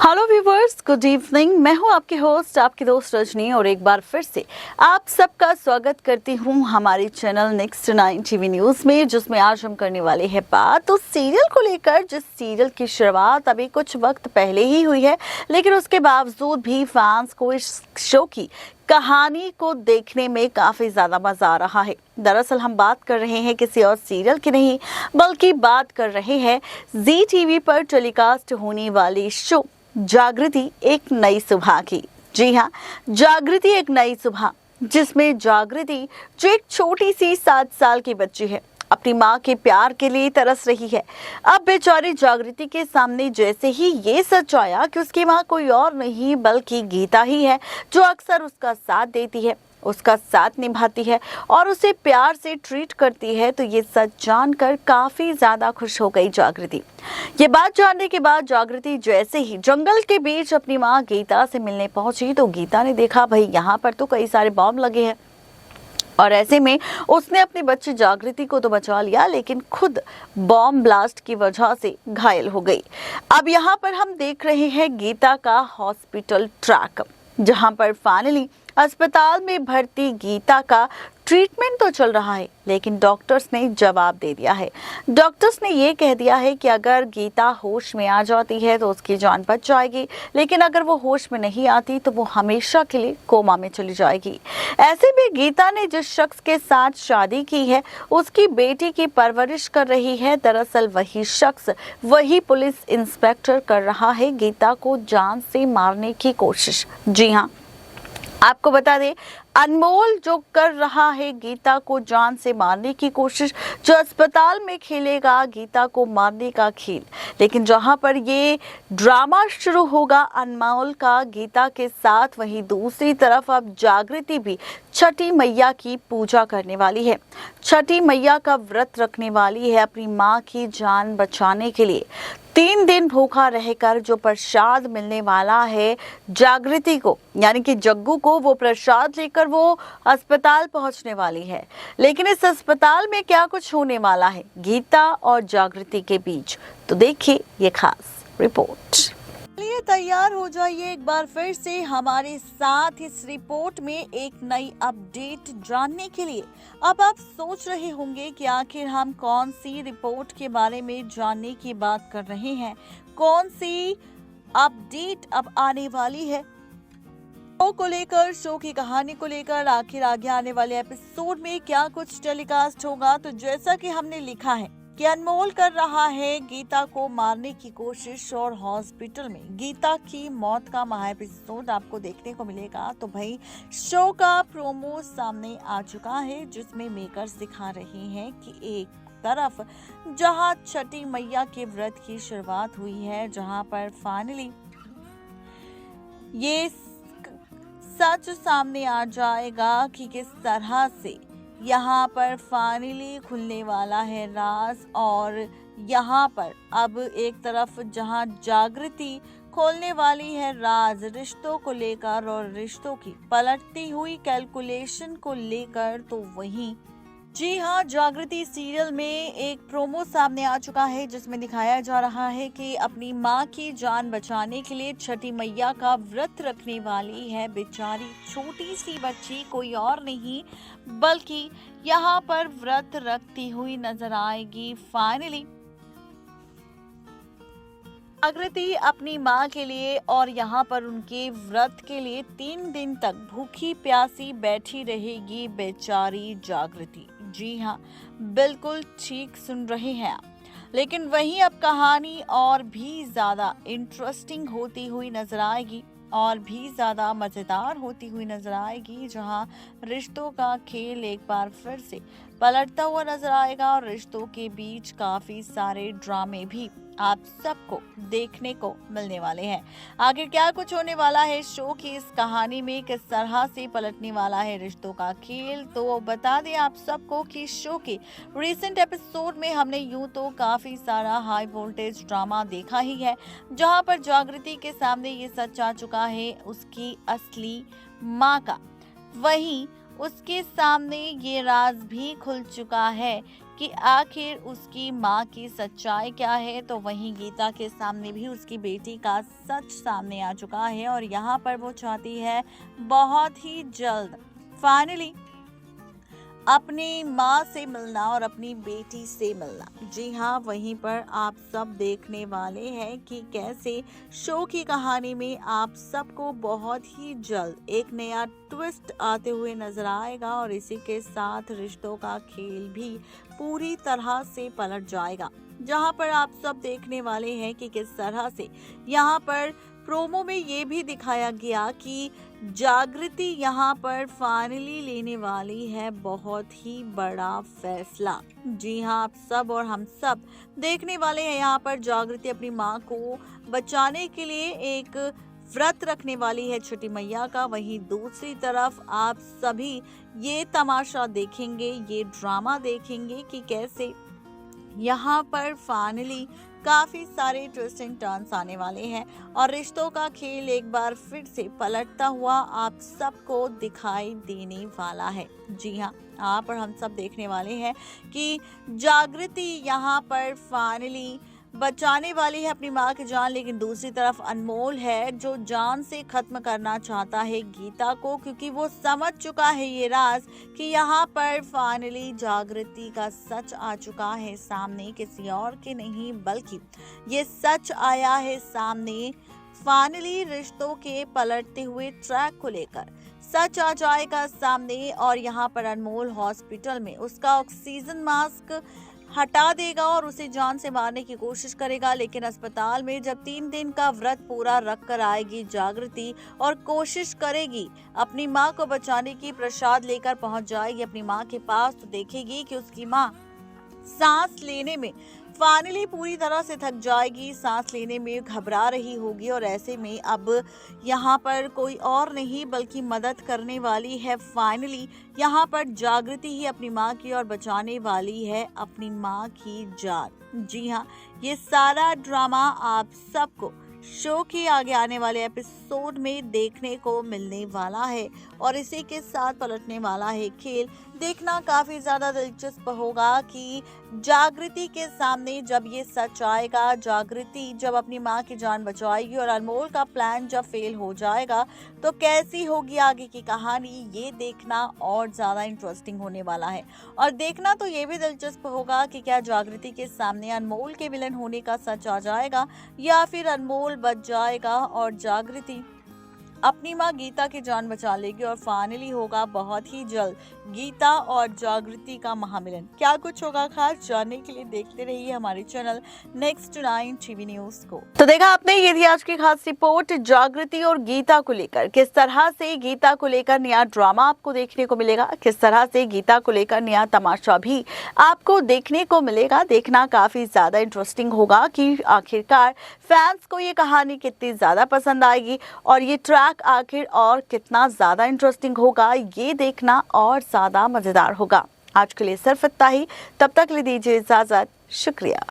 Hello viewers, good evening. मैं हूं आपके होस्ट, आपकी दोस्त रजनी, और एक बार फिर से आप सबका स्वागत करती हूं हमारे चैनल नेक्स्ट 9 टीवी न्यूज में, जिसमें आज हम करने वाले हैं बात उस सीरियल को लेकर जिस सीरियल की शुरुआत अभी कुछ वक्त पहले ही हुई है, लेकिन उसके बावजूद भी फैंस को इस शो की कहानी को देखने में काफी ज्यादा मजा आ रहा है। दरअसल हम बात कर रहे हैं किसी और सीरियल की नहीं, बल्कि बात कर रहे हैं जी टीवी पर टेलीकास्ट होने वाली शो जागृति एक नई सुबह की। जी हाँ, जागृति एक नई सुबह, जिसमें जागृति जो एक छोटी सी 7 साल की बच्ची है, अपनी माँ के प्यार के लिए तरस रही है। अब बेचारी जागृति के सामने जैसे ही ये सच आया कि उसकी माँ कोई और नहीं बल्कि गीता ही है, जो अक्सर उसका साथ देती है, उसका साथ निभाती है और उसे प्यार से ट्रीट करती है, तो ये सच जानकर काफी ज्यादा खुश हो गई जागृति। ये बात जानने के बाद जागृति जैसे ही जंगल के बीच अपनी माँ गीता से मिलने पहुंची, तो गीता ने देखा भाई यहाँ पर तो कई सारे बॉम्ब लगे हैं, और ऐसे में उसने अपनी बच्ची जागृति को तो बचा लिया, लेकिन खुद बॉम्ब ब्लास्ट की वजह से घायल हो गई। अब यहाँ पर हम देख रहे हैं गीता का हॉस्पिटल ट्रैक, जहाँ पर फाइनली अस्पताल में भर्ती गीता का ट्रीटमेंट तो चल रहा है, लेकिन डॉक्टर्स ने जवाब दे दिया है। डॉक्टर्स ने ये कह दिया है कि अगर गीता होश में आ जाती है तो उसकी जान बच जाएगी, लेकिन अगर वो होश में नहीं आती तो वो हमेशा के लिए कोमा में चली जाएगी। ऐसे में गीता ने जिस शख्स के साथ शादी की है, उसकी बेटी की परवरिश कर रही है। दरअसल वही शख्स, वही पुलिस इंस्पेक्टर कर रहा है गीता को जान से मारने की कोशिश। जी हाँ, आपको बता दें, अनमोल जो कर रहा है गीता को जान से मारने की कोशिश, जो अस्पताल में खेलेगा गीता को मारने का खेल। लेकिन जहां पर ये ड्रामा शुरू होगा अनमोल का गीता के साथ, वहीं दूसरी तरफ अब जागृति भी छठी मैया की पूजा करने वाली है, छठी मैया का व्रत रखने वाली है अपनी माँ की जान बचाने के लिए। 3 दिन भूखा रहकर जो प्रसाद मिलने वाला है जागृति को, यानी कि जग्गू को, वो प्रसाद लेकर वो अस्पताल पहुंचने वाली है। लेकिन इस अस्पताल में क्या कुछ होने वाला है गीता और जागृति के बीच, तो देखिए ये खास रिपोर्ट। चलिए तैयार हो जाइए एक बार फिर से हमारे साथ इस रिपोर्ट में एक नई अपडेट जानने के लिए। अब आप सोच रहे होंगे कि आखिर हम कौन सी रिपोर्ट के बारे में जानने की बात कर रहे हैं, कौन सी अपडेट अब आने वाली है शो को लेकर, शो की कहानी को लेकर, आखिर आगे आने वाले एपिसोड में क्या कुछ टेलीकास्ट होगा। तो जैसा कि हमने लिखा है कि अनमोल कर रहा है गीता को मारने की कोशिश, और हॉस्पिटल में गीता की मौत का महा एपिसोड आपको देखने को मिलेगा। तो भाई शो का प्रोमो सामने आ चुका है, जिसमें मेकर्स दिखा रहे हैं कि एक तरफ जहां छठी मैया के व्रत की शुरुआत हुई है, जहां पर फाइनली ये सच सामने आ जाएगा कि किस तरह से यहाँ पर फाइनली खुलने वाला है राज। और यहाँ पर अब एक तरफ जहाँ जागृति खोलने वाली है राज रिश्तों को लेकर और रिश्तों की पलटती हुई कैलकुलेशन को लेकर, तो वहीं जी हाँ, जागृति सीरियल में एक प्रोमो सामने आ चुका है, जिसमें दिखाया जा रहा है कि अपनी माँ की जान बचाने के लिए छठी मैया का व्रत रखने वाली है बेचारी छोटी सी बच्ची, कोई और नहीं बल्कि यहाँ पर व्रत रखती हुई नजर आएगी फाइनली जागृति अपनी माँ के लिए, और यहाँ पर उनके व्रत के लिए 3 दिन तक भूखी प्यासी बैठी रहेगी बेचारी जागृति। जी हाँ, बिल्कुल ठीक सुन रहे हैं आप। लेकिन वहीं अब कहानी और भी ज्यादा इंटरेस्टिंग होती हुई नजर आएगी, और भी ज्यादा मजेदार होती हुई नजर आएगी, जहां रिश्तों का खेल एक बार फिर से पलटता हुआ नजर आएगा, और रिश्तों के बीच काफी सारे ड्रामे भी आप सबको देखने को मिलने वाले हैं। आखिर क्या कुछ होने वाला है शो की इस कहानी में, किस तरह से पलटने वाला है रिश्तों का खेल, तो बता दें आप सबको कि शो के रिसेंट एपिसोड में हमने यूं तो काफी सारा हाई वोल्टेज ड्रामा देखा ही है, जहां पर जागृति के सामने ये सच आ चुका है उसकी असली माँ का। वहीं उसके सामने ये राज भी खुल चुका है कि आखिर उसकी माँ की सच्चाई क्या है। तो वहीं गीता के सामने भी उसकी बेटी का सच सामने आ चुका है और यहाँ पर वो चाहती है बहुत ही जल्द फाइनली अपनी माँ से मिलना और अपनी बेटी से मिलना। जी हाँ, वहीं पर आप सब देखने वाले हैं कि कैसे शो की कहानी में आप सबको बहुत ही जल्द एक नया ट्विस्ट आते हुए नजर आएगा और इसी के साथ रिश्तों का खेल भी पूरी तरह से पलट जाएगा। जहाँ पर आप सब देखने वाले हैं कि किस तरह से यहाँ पर प्रोमो में ये भी दिखाया गया कि जागृति यहाँ पर फाइनली लेने वाली है बहुत ही बड़ा फैसला। जी हाँ, आप सब और हम सब देखने वाले हैं यहाँ पर जागृति अपनी माँ को बचाने के लिए एक व्रत रखने वाली है छठी मैया का। वहीं दूसरी तरफ आप सभी ये तमाशा देखेंगे, ये ड्रामा देखेंगे कि कैसे यहाँ पर फाइनली काफी सारे ट्विस्टिंग टर्न्स आने वाले हैं और रिश्तों का खेल एक बार फिर से पलटता हुआ आप सबको दिखाई देने वाला है। जी हाँ, यहाँ पर हम सब देखने वाले हैं कि जागृति यहाँ पर फाइनली बचाने वाली है अपनी माँ की जान, लेकिन दूसरी तरफ अनमोल है जो जान से खत्म करना चाहता है गीता को, क्योंकि वो समझ चुका है ये राज कि यहाँ पर फाइनली जागृति का सच आ चुका है सामने, किसी और के नहीं बल्कि ये सच आया है सामने फाइनली रिश्तों के पलटते हुए ट्रैक को लेकर। सच आ जाएगा सामने और यहाँ पर अनमोल हॉस्पिटल में उसका ऑक्सीजन मास्क हटा देगा और उसे जान से मारने की कोशिश करेगा, लेकिन अस्पताल में जब 3 दिन का व्रत पूरा रख कर आएगी जागृति और कोशिश करेगी अपनी माँ को बचाने की, प्रसाद लेकर पहुंच जाएगी अपनी माँ के पास, तो देखेगी कि उसकी माँ सांस लेने में फाइनली पूरी तरह से थक जाएगी, सांस लेने में घबरा रही होगी और ऐसे में अब यहाँ पर कोई और नहीं बल्कि मदद करने वाली है फाइनली यहाँ पर जागृति ही अपनी माँ की और बचाने वाली है अपनी माँ की जान। जी हाँ, ये सारा ड्रामा आप सबको शो के आगे आने वाले एपिसोड में देखने को मिलने वाला है और इसी के साथ पलटने वाला है खेल। देखना काफी ज्यादा दिलचस्प होगा कि जागृति के सामने जब ये सच आएगा, जागृति जब अपनी माँ की जान बचाएगी और अनमोल का प्लान जब फेल हो जाएगा तो कैसी होगी आगे की कहानी, ये देखना और ज्यादा इंटरेस्टिंग होने वाला है। और देखना तो ये भी दिलचस्प होगा कि क्या जागृति के सामने अनमोल के विलन होने का सच आ जाएगा या फिर अनमोल बच जाएगा और जागृति अपनी माँ गीता की जान बचा लेगी और फाइनली होगा बहुत ही जल्द गीता और जागृति का महामिलन। क्या कुछ होगा खास जानने के लिए देखते रहिए हमारे चैनल नेक्स्ट 9 टीवी न्यूज को। तो देखा आपने, ये थी आज की खास रिपोर्ट जागृति और गीता को लेकर। किस तरह से गीता को लेकर नया ड्रामा आपको देखने को मिलेगा, किस तरह से गीता को लेकर नया तमाशा भी आपको देखने को मिलेगा, देखना काफी ज्यादा इंटरेस्टिंग होगा कि आखिरकार फैंस को ये कहानी कितनी ज्यादा पसंद आएगी और ये ट्रैक आखिर और कितना ज्यादा इंटरेस्टिंग होगा, ये देखना और ज्यादा मजेदार होगा। आज के लिए सिर्फ इतना ही, तब तक ले दीजिए इजाजत, शुक्रिया।